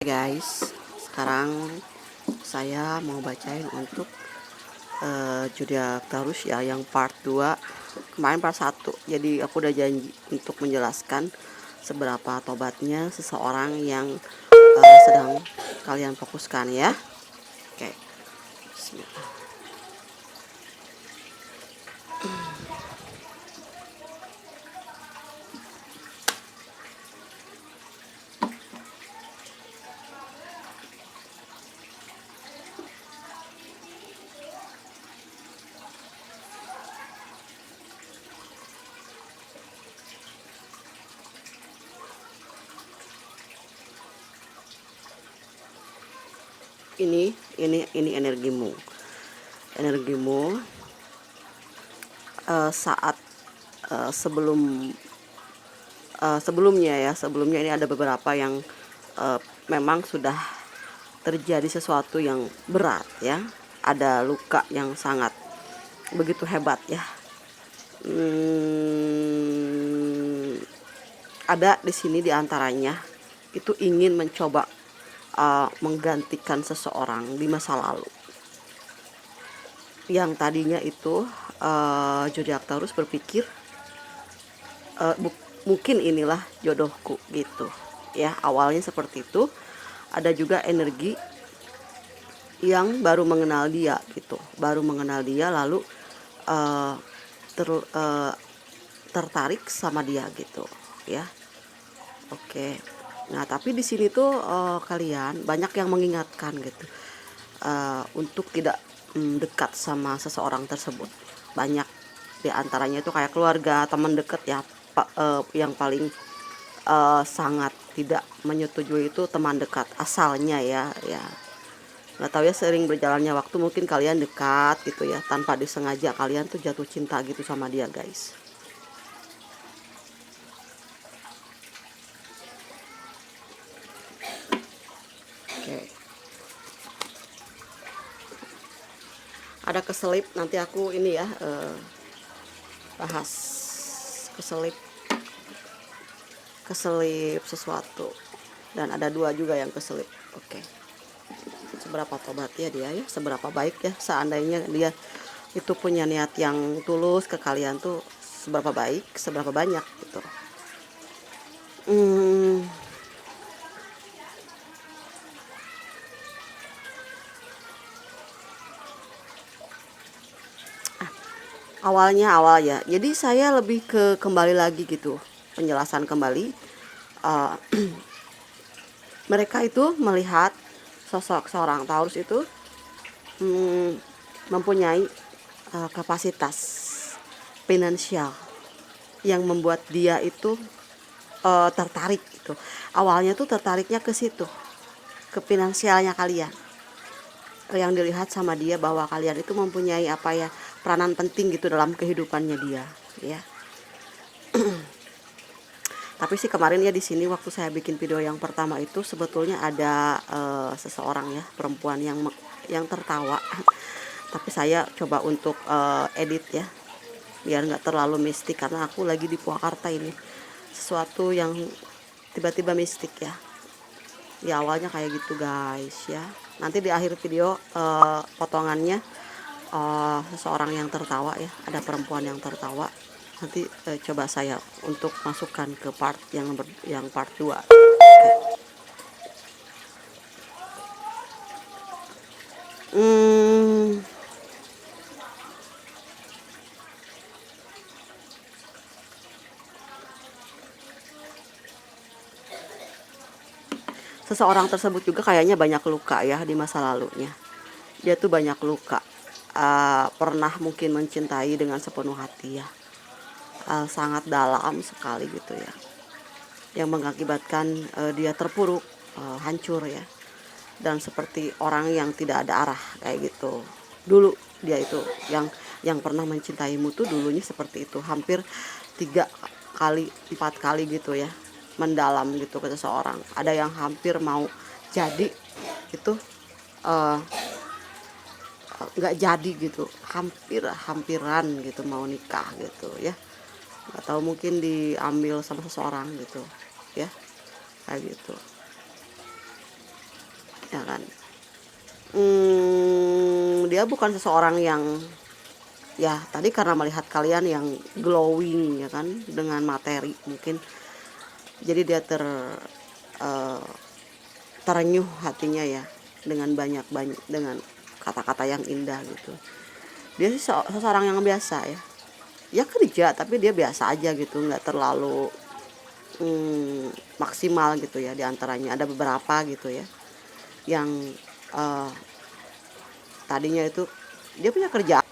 Guys, sekarang saya mau bacain untuk zodiak Taurus ya, yang part 2. Kemarin part 1. Jadi aku udah janji untuk menjelaskan seberapa tobatnya seseorang yang sedang kalian fokuskan ya. Oke. Bismillah. Ini energimu. Saat sebelumnya ini ada beberapa yang memang sudah terjadi sesuatu yang berat ya, ada luka yang sangat begitu hebat ya. Ada di sini diantaranya itu ingin mencoba menggantikan seseorang di masa lalu, yang tadinya itu zodiak Taurus berpikir mungkin inilah jodohku gitu ya, awalnya seperti itu. Ada juga energi yang baru mengenal dia gitu, lalu tertarik sama dia gitu ya. Oke. Nah, tapi di sini tuh kalian banyak yang mengingatkan gitu untuk tidak dekat sama seseorang tersebut. Banyak di antaranya itu kayak keluarga, teman dekat ya. Yang paling sangat tidak menyetujui itu teman dekat asalnya ya. Nggak tahu ya, sering berjalannya waktu mungkin kalian dekat gitu ya, tanpa disengaja kalian tuh jatuh cinta gitu sama dia guys. Oke. Ada keselip, nanti aku ini ya bahas keselip sesuatu, dan ada dua juga yang keselip. Oke. Seberapa tobatnya dia ya, seberapa baik ya, seandainya dia itu punya niat yang tulus ke kalian tuh, seberapa baik, seberapa banyak gitu. Awal ya, jadi saya lebih ke kembali lagi gitu, penjelasan kembali. Mereka itu melihat sosok seorang Taurus itu mempunyai kapasitas finansial yang membuat dia itu tertarik gitu. Awalnya tuh tertariknya ke situ, ke finansialnya kalian. Yang dilihat sama dia bahwa kalian itu mempunyai peranan penting gitu dalam kehidupannya dia ya. Tapi sih kemarin ya, di sini waktu saya bikin video yang pertama itu sebetulnya ada seseorang ya, perempuan yang tertawa. Tapi saya coba untuk edit ya, biar nggak terlalu mistik, karena aku lagi di Purwakarta ini, sesuatu yang tiba-tiba mistik ya. Di awalnya kayak gitu guys ya. Nanti di akhir video potongannya seseorang yang tertawa ya, ada perempuan yang tertawa. Nanti coba saya untuk masukkan ke part yang part 2. Seseorang tersebut juga kayaknya banyak luka ya di masa lalunya. Dia tuh banyak luka, pernah mungkin mencintai dengan sepenuh hati ya, sangat dalam sekali gitu ya, yang mengakibatkan dia terpuruk, hancur ya, dan seperti orang yang tidak ada arah kayak gitu. Dulu dia itu yang pernah mencintaimu tuh dulunya seperti itu, hampir 3 kali 4 kali gitu ya, mendalam gitu ke seseorang. Ada yang hampir mau jadi itu nggak jadi gitu, hampiran gitu mau nikah gitu ya, nggak tahu mungkin diambil sama seseorang gitu ya, kayak gitu. ya kan. Dia bukan seseorang yang, ya tadi karena melihat kalian yang glowing ya kan dengan materi mungkin, jadi dia eh, terenyuh hatinya ya dengan banyak dengan kata-kata yang indah gitu. Dia sih seseorang yang biasa ya, ya kerja tapi dia biasa aja gitu, nggak terlalu maksimal gitu ya. Di antaranya ada beberapa gitu ya yang eh, tadinya itu dia punya kerjaan,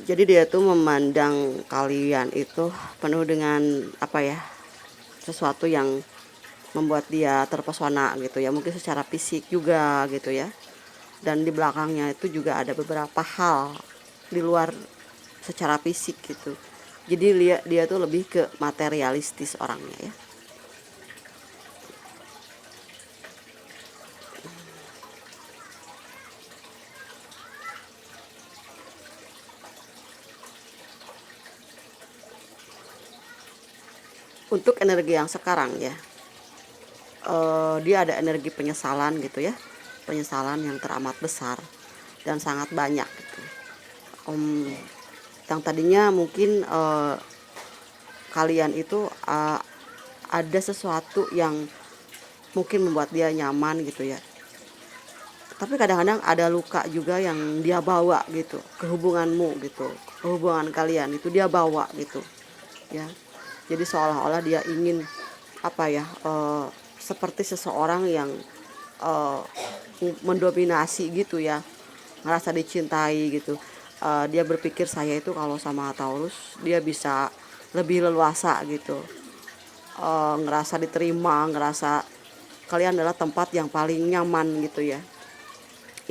jadi dia tuh memandang kalian itu penuh dengan apa ya, sesuatu yang membuat dia terpesona gitu ya, mungkin secara fisik juga gitu ya. Dan di belakangnya itu juga ada beberapa hal di luar secara fisik gitu. Jadi dia tuh lebih ke materialistis orangnya ya. Untuk energi yang sekarang ya, dia ada energi penyesalan gitu ya, penyesalan yang teramat besar dan sangat banyak gitu. Yang tadinya mungkin kalian itu ada sesuatu yang mungkin membuat dia nyaman gitu ya, tapi kadang-kadang ada luka juga yang dia bawa gitu ke hubunganmu gitu, ke hubungan kalian itu dia bawa gitu ya. Jadi seolah-olah dia ingin apa ya, seperti seseorang yang eh, mendominasi gitu ya, ngerasa dicintai gitu. Dia berpikir saya itu kalau sama Taurus dia bisa lebih leluasa gitu, ngerasa diterima, ngerasa kalian adalah tempat yang paling nyaman gitu ya,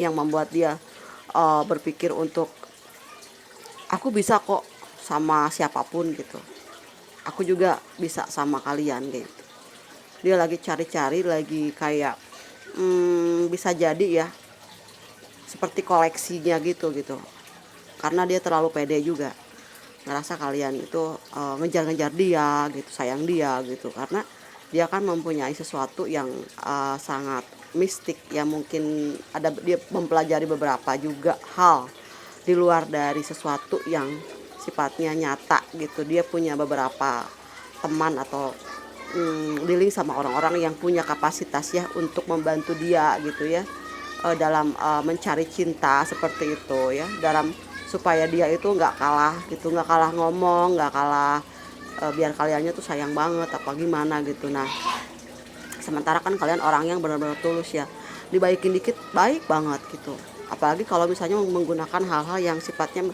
yang membuat dia berpikir untuk aku bisa kok sama siapapun gitu, aku juga bisa sama kalian gitu. Dia lagi cari-cari lagi kayak bisa jadi ya seperti koleksinya gitu karena dia terlalu pede juga, ngerasa kalian itu ngejar-ngejar dia gitu, sayang dia gitu, karena dia kan mempunyai sesuatu yang sangat mistik ya. Mungkin ada dia mempelajari beberapa juga hal di luar dari sesuatu yang sifatnya nyata gitu. Dia punya beberapa teman atau dealing sama orang-orang yang punya kapasitas ya untuk membantu dia gitu ya, dalam mencari cinta seperti itu ya, dalam supaya dia itu nggak kalah gitu, nggak kalah ngomong, nggak kalah biar kaliannya tuh sayang banget apa gimana gitu. Nah sementara kan kalian orang yang benar-benar tulus ya, dibaikin dikit baik banget gitu, apalagi kalau misalnya menggunakan hal-hal yang sifatnya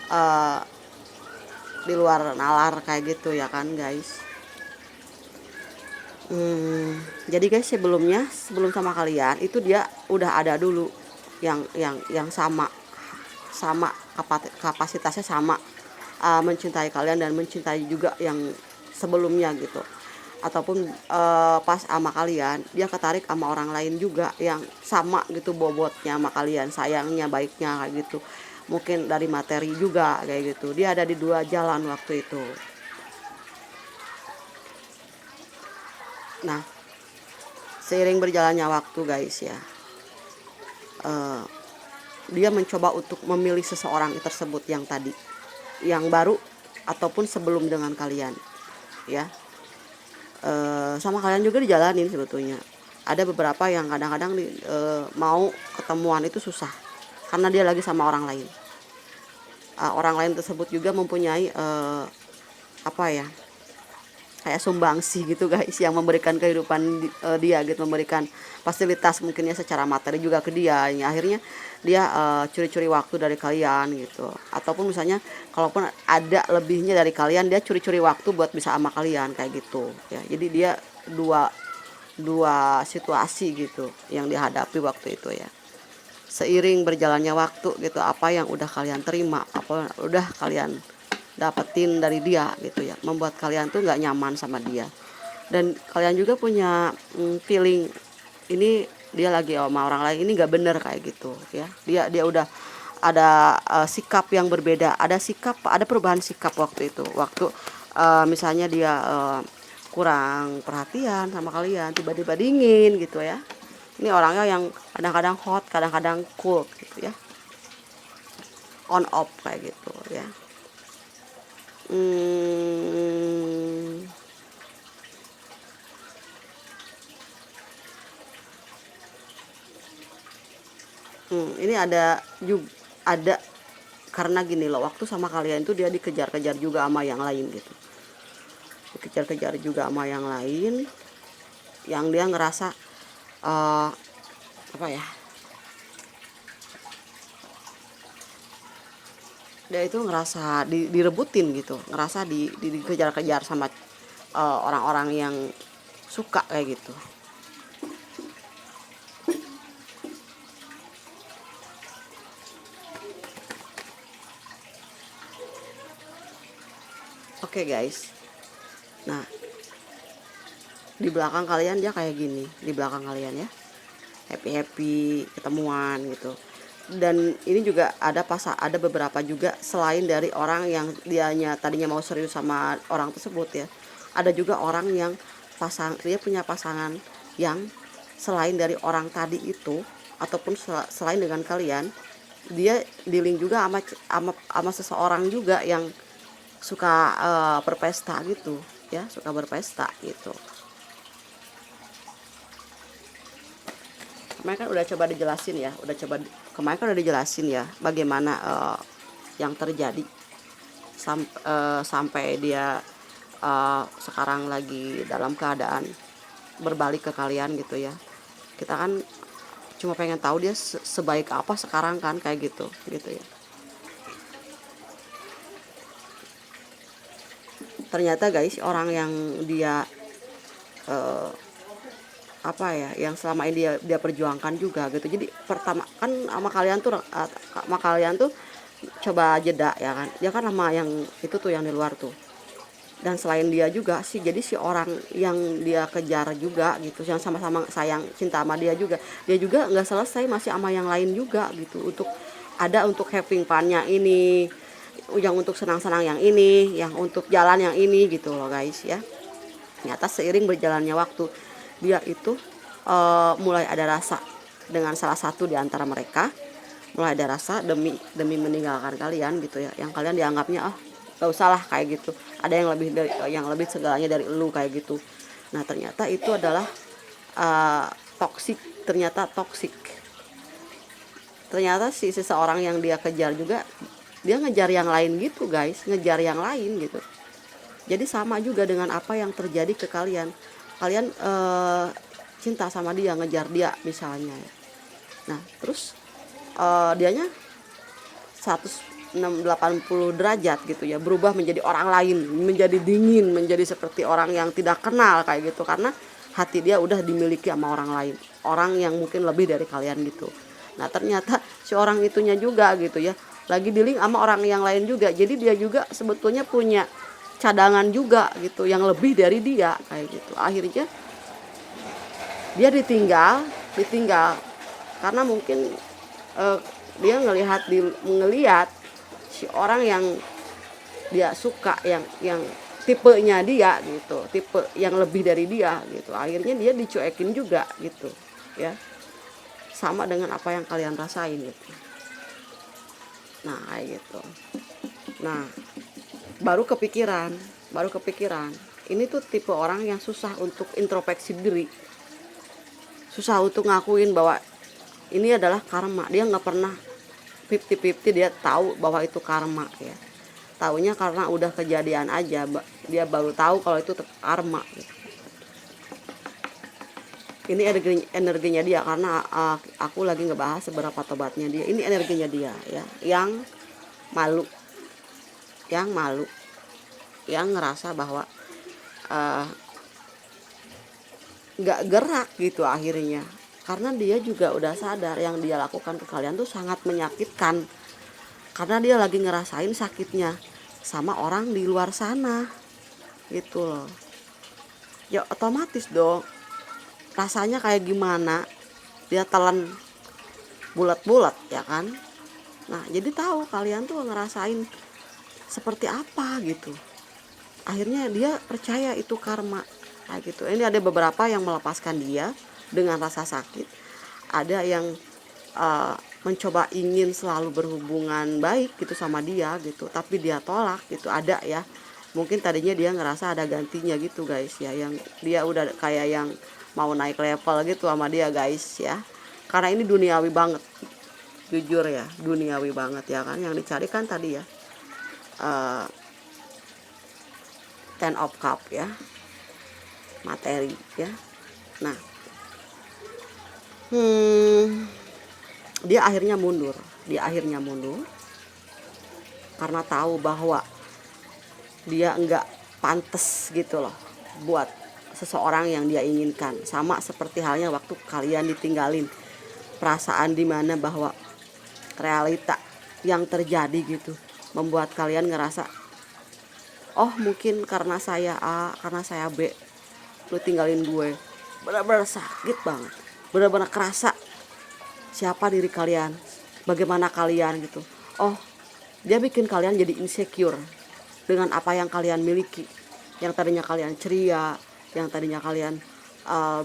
uh, di luar nalar kayak gitu ya kan guys. Jadi guys sebelum sama kalian itu dia udah ada dulu yang sama sama kapasitasnya sama, mencintai kalian dan mencintai juga yang sebelumnya gitu. Ataupun pas sama kalian dia ketarik sama orang lain juga yang sama gitu bobotnya sama kalian, sayangnya baiknya kayak gitu, mungkin dari materi juga kayak gitu. Dia ada di dua jalan waktu itu. Nah seiring berjalannya waktu guys ya, dia mencoba untuk memilih seseorang tersebut yang tadi, yang baru ataupun sebelum dengan kalian ya. Sama kalian juga dijalanin sebetulnya. Ada beberapa yang kadang-kadang mau ketemuan itu susah karena dia lagi sama orang lain. Orang lain tersebut juga mempunyai apa ya, kayak sumbangsi gitu guys, yang memberikan kehidupan dia gitu, memberikan fasilitas mungkinnya secara materi juga ke dia. Ya, akhirnya dia curi-curi waktu dari kalian gitu, ataupun misalnya kalaupun ada lebihnya dari kalian dia curi-curi waktu buat bisa sama kalian kayak gitu ya. Jadi dia dua dua situasi gitu yang dihadapi waktu itu ya. Seiring berjalannya waktu gitu, apa yang udah kalian terima, apa udah kalian dapetin dari dia gitu ya, membuat kalian tuh nggak nyaman sama dia. Dan kalian juga punya feeling ini dia lagi sama orang lain, ini nggak bener kayak gitu ya. Dia udah ada sikap yang berbeda, ada perubahan sikap waktu itu, waktu misalnya dia kurang perhatian sama kalian, tiba-tiba dingin gitu ya, Ini orangnya yang kadang-kadang hot, kadang-kadang cool gitu ya, on off kayak gitu ya. hmm, ini ada karena gini loh, waktu sama kalian itu dia dikejar-kejar juga sama yang lain gitu, dikejar-kejar juga sama yang lain, yang dia ngerasa apa ya, dia itu ngerasa direbutin gitu, ngerasa dikejar-kejar sama orang-orang yang suka kayak gitu. Oke guys, nah di belakang kalian dia kayak gini, di belakang kalian ya happy happy ketemuan gitu. Dan ini juga ada beberapa juga, selain dari orang yang dianya tadinya mau serius sama orang tersebut ya, ada juga orang yang dia punya pasangan yang selain dari orang tadi itu, ataupun selain dengan kalian, dia dealing juga sama seseorang juga yang suka berpesta gitu ya, suka berpesta gitu. Kemarin kan udah coba dijelasin ya, kemarin kan udah dijelasin ya bagaimana yang terjadi sampai dia sekarang lagi dalam keadaan berbalik ke kalian gitu ya. Kita kan cuma pengen tahu dia sebaik apa sekarang kan, kayak gitu ya. Ternyata guys, orang yang dia apa ya, yang selama ini dia perjuangkan juga gitu. Jadi pertama kan sama kalian tuh coba jeda ya kan, dia kan sama yang itu tuh yang di luar tuh. Dan selain dia juga sih, jadi si orang yang dia kejar juga gitu, yang sama-sama sayang cinta sama dia juga nggak selesai, masih sama yang lain juga gitu, untuk having fun-nya ini, yang untuk senang-senang yang ini, yang untuk jalan yang ini gitu loh guys ya. Ternyata seiring berjalannya waktu, dia itu mulai ada rasa dengan salah satu di antara mereka, mulai ada rasa demi meninggalkan kalian gitu ya, yang kalian dianggapnya gak usah lah kayak gitu, ada yang lebih segalanya dari elu kayak gitu. Nah ternyata itu adalah toksik, ternyata si seseorang yang dia kejar juga, dia ngejar yang lain gitu guys, ngejar yang lain gitu. Jadi sama juga dengan apa yang terjadi ke kalian cinta sama dia, ngejar dia misalnya. Nah terus dianya 180 derajat gitu ya, berubah menjadi orang lain, menjadi dingin, menjadi seperti orang yang tidak kenal kayak gitu, karena hati dia udah dimiliki sama orang lain, orang yang mungkin lebih dari kalian gitu. Nah ternyata si orang itunya juga gitu ya, lagi dealing sama orang yang lain juga, jadi dia juga sebetulnya punya cadangan juga gitu yang lebih dari dia kayak gitu. Akhirnya dia ditinggal karena mungkin dia ngelihat si orang yang dia suka, yang tipenya dia gitu, tipe yang lebih dari dia gitu. Akhirnya dia dicuekin juga gitu ya, sama dengan apa yang kalian rasain gitu. Nah kayak gitu. Nah baru kepikiran ini tuh tipe orang yang susah untuk introspeksi diri, susah untuk ngakuin bahwa ini adalah karma. Dia nggak pernah 50-50 dia tahu bahwa itu karma ya. Taunya karena udah kejadian aja, dia baru tahu kalau itu karma gitu. Ini energinya dia, karena aku lagi ngebahas seberapa tobatnya dia. Ini energinya dia ya, yang malu, yang ngerasa bahwa nggak gerak gitu akhirnya, karena dia juga udah sadar yang dia lakukan ke kalian tuh sangat menyakitkan, karena dia lagi ngerasain sakitnya sama orang di luar sana gitu loh. Ya otomatis dong rasanya kayak gimana, dia telan bulat-bulat ya kan. Nah jadi tahu kalian tuh ngerasain seperti apa gitu. Akhirnya dia percaya itu karma kayak gitu. Ini ada beberapa yang melepaskan dia dengan rasa sakit, ada yang uh, mencoba ingin selalu berhubungan baik gitu sama dia gitu, tapi dia tolak gitu, ada ya. Mungkin tadinya dia ngerasa ada gantinya gitu guys ya, yang dia udah kayak yang mau naik level gitu sama dia guys ya, karena ini duniawi banget, jujur ya, duniawi banget ya kan. Yang dicari kan tadi ya uh, ten of cup ya, materi ya. Nah, dia akhirnya mundur, karena tahu bahwa dia enggak pantas gitu loh buat seseorang yang dia inginkan. Sama seperti halnya waktu kalian ditinggalin, perasaan dimana bahwa realita yang terjadi gitu membuat kalian ngerasa, oh mungkin karena saya A, karena saya B, lu tinggalin gue. Benar-benar sakit banget, benar-benar kerasa siapa diri kalian, bagaimana kalian gitu. Oh, dia bikin kalian jadi insecure dengan apa yang kalian miliki, yang tadinya kalian ceria, yang tadinya kalian uh,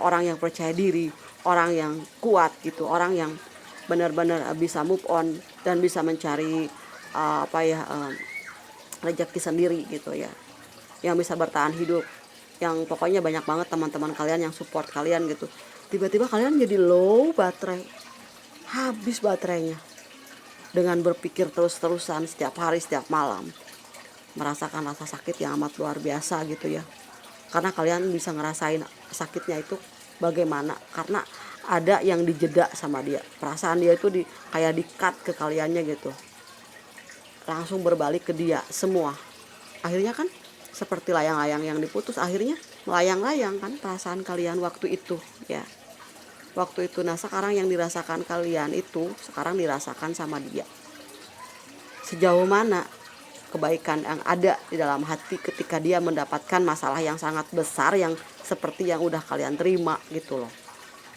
orang yang percaya diri, orang yang kuat gitu, orang yang benar-benar bisa move on dan bisa mencari rezeki sendiri gitu ya, yang bisa bertahan hidup, yang pokoknya banyak banget teman-teman kalian yang support kalian gitu. Tiba-tiba kalian jadi low baterai, habis baterainya dengan berpikir terus-terusan setiap hari, setiap malam, merasakan rasa sakit yang amat luar biasa gitu ya. Karena kalian bisa ngerasain sakitnya itu bagaimana, karena ada yang dijeda sama dia, perasaan dia itu kayak di-cut ke kaliannya gitu, langsung berbalik ke dia semua. Akhirnya kan seperti layang-layang yang diputus, akhirnya melayang-layang kan perasaan kalian waktu itu ya, waktu itu. Nah sekarang yang dirasakan kalian itu sekarang dirasakan sama dia. Sejauh mana kebaikan yang ada di dalam hati ketika dia mendapatkan masalah yang sangat besar yang seperti yang udah kalian terima gitu loh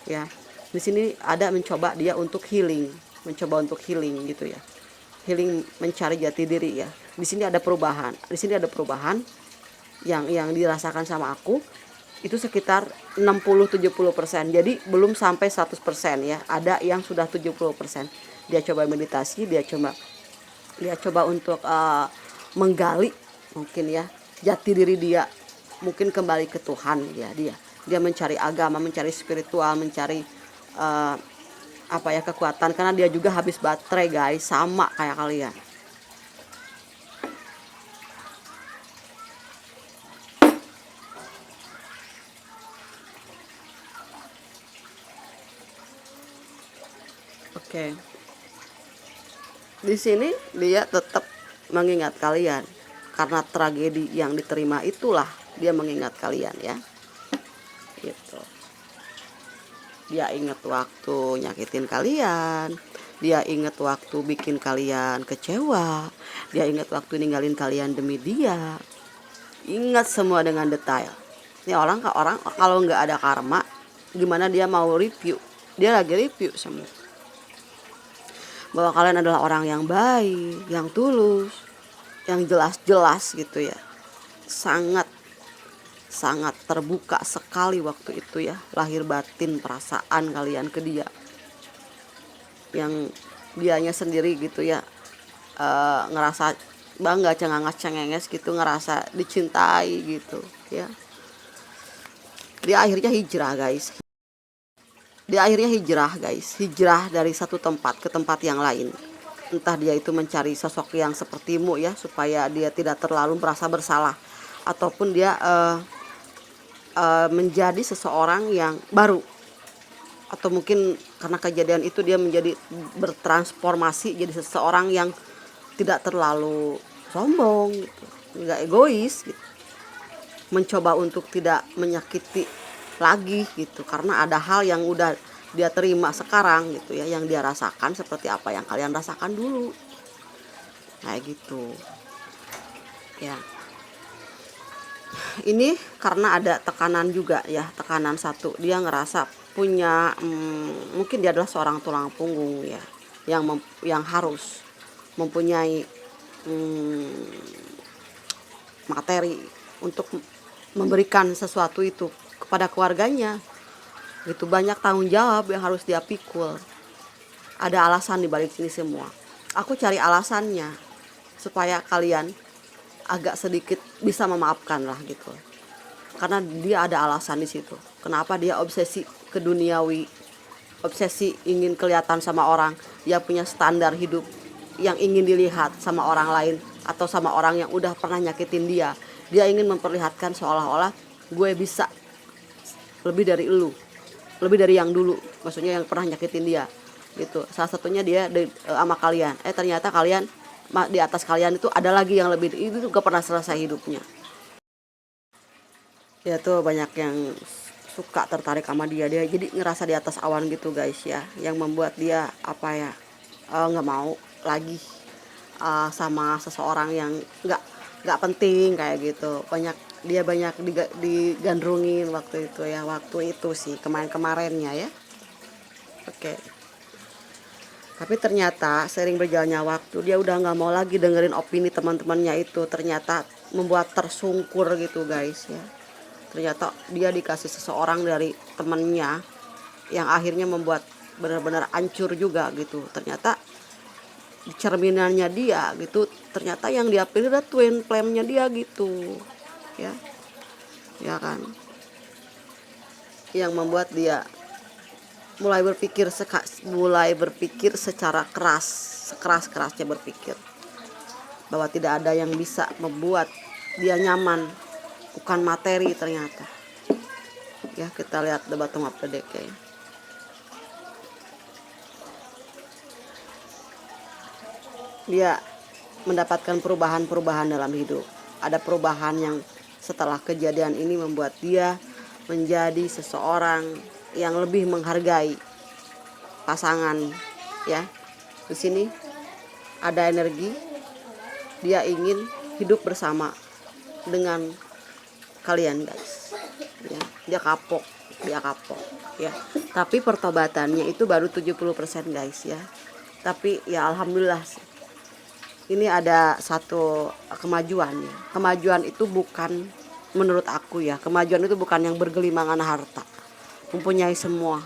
ya. Di sini ada mencoba dia untuk healing, gitu ya, healing, mencari jati diri ya. Di sini ada perubahan, yang dirasakan sama aku itu sekitar 60-70%. Jadi belum sampai 100% ya. Ada yang sudah 70%. Dia coba meditasi, dia coba untuk menggali mungkin ya jati diri dia, mungkin kembali ke Tuhan ya. Dia mencari agama, mencari spiritual, mencari kekuatan, karena dia juga habis baterai guys, sama kayak kalian. Oke. Di sini dia tetap mengingat kalian, karena tragedi yang diterima itulah dia mengingat kalian ya. Gitu. Dia ingat waktu nyakitin kalian, dia ingat waktu bikin kalian kecewa, dia ingat waktu ninggalin kalian demi dia. Ingat semua dengan detail. Ini orang kalau nggak ada karma, gimana dia mau review? Dia lagi review semua bahwa kalian adalah orang yang baik, yang tulus, yang jelas-jelas gitu ya. Sangat terbuka sekali waktu itu ya, lahir batin perasaan kalian ke dia, yang dianya sendiri gitu ya, ngerasa bangga, cengenges gitu, ngerasa dicintai gitu ya. Dia akhirnya hijrah guys, hijrah dari satu tempat ke tempat yang lain. Entah dia itu mencari sosok yang sepertimu ya, supaya dia tidak terlalu merasa bersalah, ataupun dia menjadi seseorang yang baru, atau mungkin karena kejadian itu dia menjadi bertransformasi jadi seseorang yang tidak terlalu sombong gitu, nggak egois gitu, mencoba untuk tidak menyakiti lagi gitu, karena ada hal yang udah dia terima sekarang gitu ya, yang dia rasakan seperti apa yang kalian rasakan dulu, kayak gitu ya. Ini karena ada tekanan juga ya, tekanan satu, dia ngerasa punya mungkin dia adalah seorang tulang punggung ya, yang harus mempunyai materi untuk memberikan sesuatu itu kepada keluarganya. gitu. Banyak tanggung jawab yang harus dia pikul. Ada alasan di balik ini semua. Aku cari alasannya supaya kalian agak sedikit bisa memaafkan lah gitu. Karena dia ada alasan di situ. Kenapa dia obsesi ke duniawi, obsesi ingin kelihatan sama orang, dia punya standar hidup yang ingin dilihat sama orang lain atau sama orang yang udah pernah nyakitin dia. Dia ingin memperlihatkan seolah-olah gue bisa lebih dari elu, lebih dari yang dulu, maksudnya yang pernah nyakitin dia gitu. Salah satunya dia sama kalian. Ternyata kalian di atas kalian itu ada lagi yang lebih, itu juga pernah selesai hidupnya. Ya tuh banyak yang suka tertarik sama dia jadi ngerasa di atas awan gitu guys ya, yang membuat dia apa ya, nggak mau lagi sama seseorang yang nggak penting kayak gitu. Dia banyak digandrungin waktu itu sih, kemarinnya ya. Oke. Tapi ternyata sering berjalannya waktu dia udah nggak mau lagi dengerin opini teman-temannya itu. Ternyata membuat tersungkur gitu guys ya. Ternyata dia dikasih seseorang dari temannya yang akhirnya membuat benar-benar hancur juga gitu. Ternyata di cerminannya dia gitu, ternyata yang dia pilih adalah twin flame-nya dia gitu ya. Ya kan, yang membuat dia mulai berpikir secara sekeras-kerasnya berpikir bahwa tidak ada yang bisa membuat dia nyaman, bukan materi ternyata. Ya, kita lihat the bottom of the deck ya. Dia mendapatkan perubahan-perubahan dalam hidup. Ada perubahan yang setelah kejadian ini membuat dia menjadi seseorang yang lebih menghargai pasangan ya. Di sini ada energi dia ingin hidup bersama dengan kalian guys ya. Dia kapok ya. Tapi pertobatannya itu baru 70% guys ya. Tapi ya alhamdulillah ini ada satu kemajuan ya. Kemajuan itu bukan, menurut aku ya, kemajuan itu bukan yang bergelimangan harta, mempunyai semua.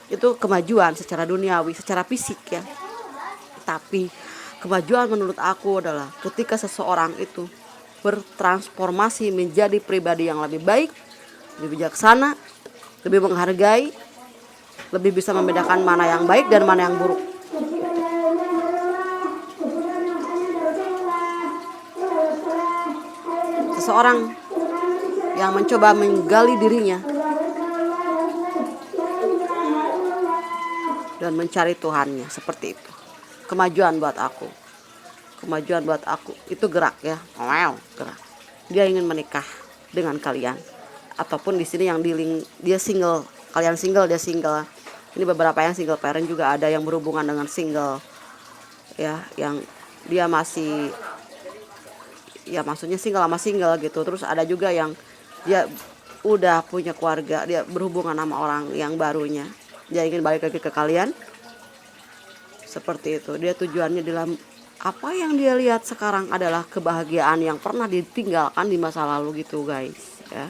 Itu kemajuan secara duniawi, secara fisik ya. Tapi kemajuan menurut aku adalah ketika seseorang itu bertransformasi menjadi pribadi yang lebih baik, lebih bijaksana, lebih menghargai, lebih bisa membedakan mana yang baik dan mana yang buruk. Seseorang yang mencoba menggali dirinya dan mencari Tuhannya, seperti itu. Kemajuan buat aku itu gerak ya. Wow, gerak. Dia ingin menikah dengan kalian. Ataupun di sini yang dia single, kalian single, dia single. Ini beberapa yang single parent juga ada yang berhubungan dengan single. Ya, yang dia masih, ya maksudnya single sama single gitu. Terus ada juga yang dia udah punya keluarga, dia berhubungan sama orang yang barunya, dia ingin balik lagi ke kalian. Seperti itu. Dia tujuannya dalam apa yang dia lihat sekarang adalah kebahagiaan yang pernah ditinggalkan di masa lalu gitu guys ya.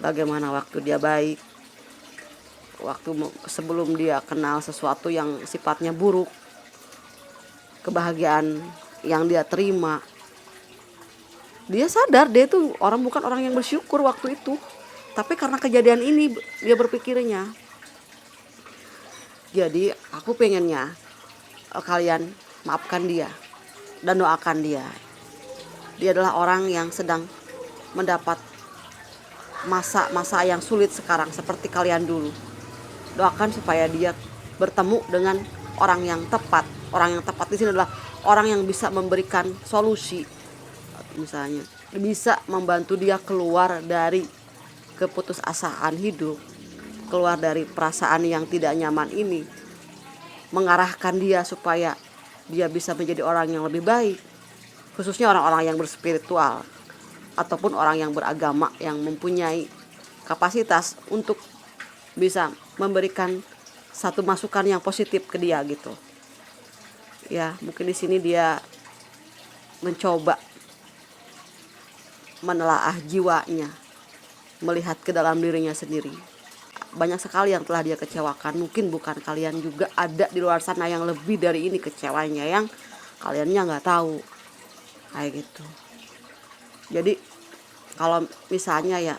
Bagaimana waktu dia baik, waktu sebelum dia kenal sesuatu yang sifatnya buruk, kebahagiaan yang dia terima. Dia sadar dia itu bukan orang yang bersyukur waktu itu, tapi karena kejadian ini dia berpikirnya. Jadi aku pengennya kalian maafkan dia dan doakan dia. Dia adalah orang yang sedang mendapat masa-masa yang sulit sekarang seperti kalian dulu. Doakan supaya dia bertemu dengan orang yang tepat. Orang yang tepat di sini adalah orang yang bisa memberikan solusi. Misalnya bisa membantu dia keluar dari keputusasaan hidup, keluar dari perasaan yang tidak nyaman ini, mengarahkan dia supaya dia bisa menjadi orang yang lebih baik, khususnya orang-orang yang berspiritual ataupun orang yang beragama yang mempunyai kapasitas untuk bisa memberikan satu masukan yang positif ke dia gitu. Ya, mungkin di sini dia mencoba menelaah jiwanya, melihat ke dalam dirinya sendiri. banyak sekali yang telah dia kecewakan. Mungkin bukan kalian juga ada di luar sana yang lebih dari ini kecewanya, yang kaliannya nggak tahu, kayak gitu. Jadi kalau misalnya ya,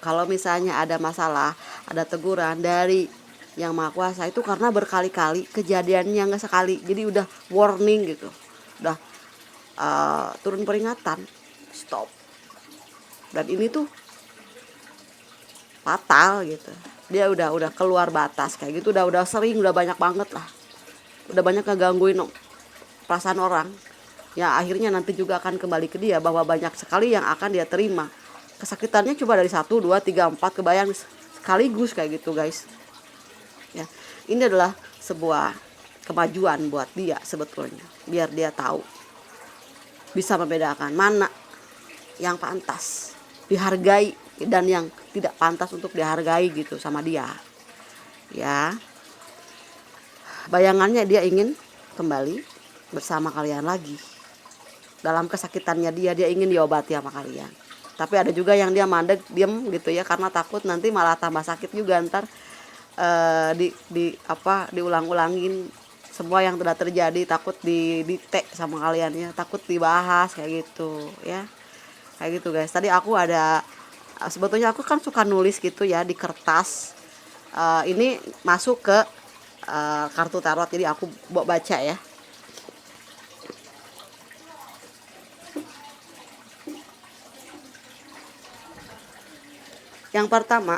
kalau misalnya ada masalah, ada teguran dari yang Maha Kuasa, itu karena berkali-kali kejadiannya, nggak sekali. Jadi udah warning gitu, udah turun peringatan, stop. Dan ini tuh fatal gitu. Dia udah keluar batas kayak gitu, udah sering, udah banyak banget lah. Udah banyak ngegangguin perasaan orang. Ya akhirnya nanti juga akan kembali ke dia, bahwa banyak sekali yang akan dia terima. Kesakitannya coba dari 1, 2, 3, 4 kebayang sekaligus kayak gitu, guys. Ya, ini adalah sebuah kemajuan buat dia sebetulnya. Biar dia tahu, bisa membedakan mana yang pantas dihargai dan yang tidak pantas untuk dihargai gitu sama dia. Ya, bayangannya dia ingin kembali bersama kalian lagi. Dalam kesakitannya dia ingin diobati sama kalian. Tapi ada juga yang dia mandek, diem gitu ya, karena takut nanti malah tambah sakit juga ntar, diulang-ulangin semua yang sudah terjadi, takut didikte sama kalian ya, takut dibahas kayak gitu ya. Kayak gitu, guys. Tadi aku ada, sebetulnya aku kan suka nulis gitu ya di kertas. Ini masuk ke kartu tarot, jadi aku baca ya. Yang pertama,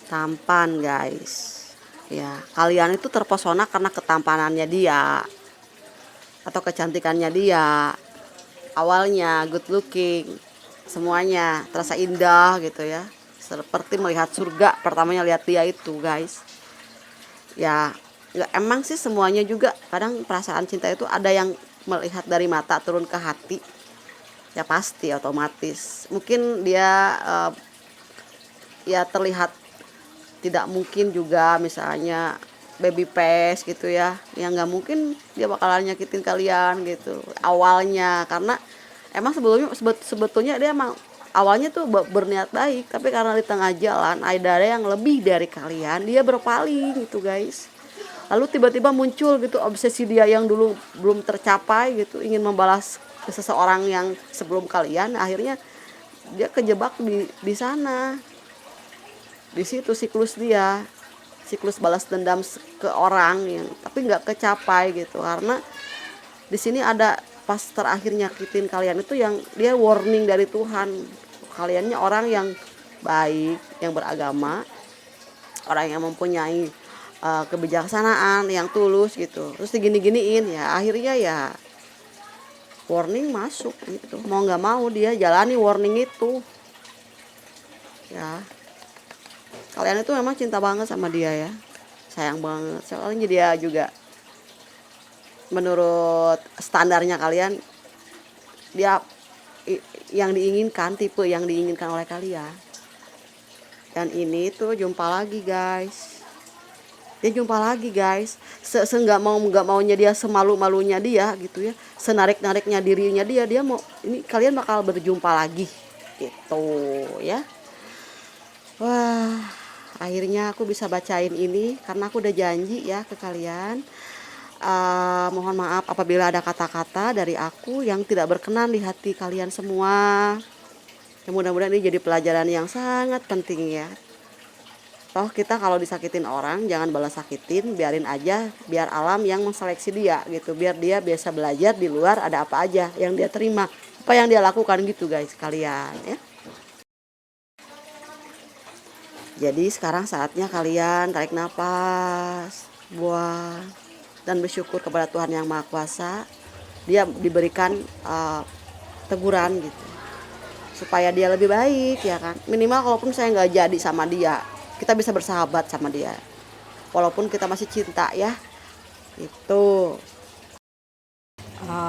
tampan, guys. Ya, kalian itu terpesona karena ketampanannya dia atau kecantikannya dia. Awalnya good looking, semuanya terasa indah gitu ya. Seperti melihat surga pertamanya lihat dia itu, guys. Ya, emang sih semuanya juga kadang perasaan cinta itu ada yang melihat dari mata turun ke hati. Ya pasti otomatis. Mungkin dia ya terlihat tidak mungkin juga, misalnya baby face gitu ya, yang nggak mungkin dia bakalan nyakitin kalian gitu awalnya, karena emang sebetulnya dia emang awalnya tuh berniat baik, tapi karena di tengah jalan ada yang lebih dari kalian, dia berpaling gitu, guys. Lalu tiba-tiba muncul gitu obsesi dia yang dulu belum tercapai gitu, ingin membalas ke seseorang yang sebelum kalian. Akhirnya dia kejebak di sana. Di situ siklus dia, siklus balas dendam ke orang yang tapi nggak kecapai gitu, karena di sini ada pas terakhir nyakitin kalian itu yang dia warning dari Tuhan. Kaliannya orang yang baik, yang beragama, orang yang mempunyai kebijaksanaan, yang tulus gitu, terus digini-giniin ya, akhirnya ya warning masuk gitu, mau nggak mau dia jalani warning itu ya. Kalian itu memang cinta banget sama dia ya, sayang banget, soalnya dia juga menurut standarnya kalian, dia yang diinginkan, tipe yang diinginkan oleh kalian. Dan ini tuh jumpa lagi, guys. Dia jumpa lagi, guys. Nggak maunya dia, semalu-malunya dia gitu ya, senarik-nariknya dirinya dia mau ini kalian bakal berjumpa lagi gitu ya. Wah, akhirnya aku bisa bacain ini karena aku udah janji ya ke kalian. Mohon maaf apabila ada kata-kata dari aku yang tidak berkenan di hati kalian semua. Ya, mudah-mudahan ini jadi pelajaran yang sangat penting ya. Toh kita kalau disakitin orang jangan balas sakitin, biarin aja, biar alam yang menseleksi dia gitu, biar dia biasa belajar di luar ada apa aja yang dia terima, apa yang dia lakukan gitu, guys, kalian ya. Jadi sekarang saatnya kalian tarik nafas, buang, dan bersyukur kepada Tuhan Yang Maha Kuasa. Dia diberikan teguran gitu, supaya dia lebih baik ya kan. Minimal kalaupun saya nggak jadi sama dia, kita bisa bersahabat sama dia, walaupun kita masih cinta ya. Itu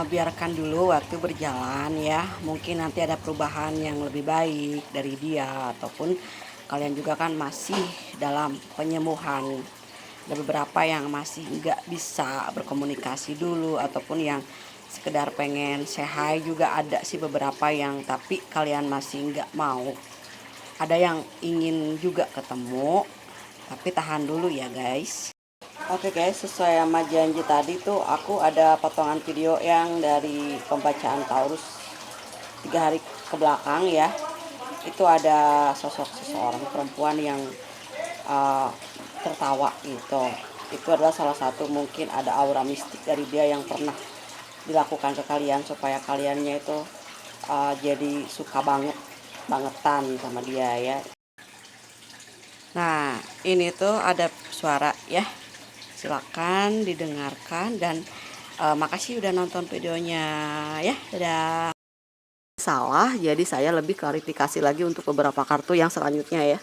biarkan dulu waktu berjalan ya. Mungkin nanti ada perubahan yang lebih baik dari dia, ataupun kalian juga kan masih dalam penyembuhan. Ada beberapa yang masih nggak bisa berkomunikasi dulu, ataupun yang sekedar pengen say hi juga ada sih beberapa yang, tapi kalian masih nggak mau. ada yang ingin juga ketemu, tapi tahan dulu ya guys. Oke guys, sesuai sama janji tadi tuh aku ada potongan video yang dari pembacaan Taurus 3 hari ke belakang ya. Itu ada sosok seseorang perempuan yang uh, tertawa gitu. Itu adalah salah satu, mungkin ada aura mistik dari dia yang pernah dilakukan ke kalian supaya kaliannya itu jadi suka bangetan sama dia ya. Nah, ini tuh ada suara ya. Silakan didengarkan dan makasih udah nonton videonya ya. Dadah. Salah, jadi saya lebih klarifikasi lagi untuk beberapa kartu yang selanjutnya ya.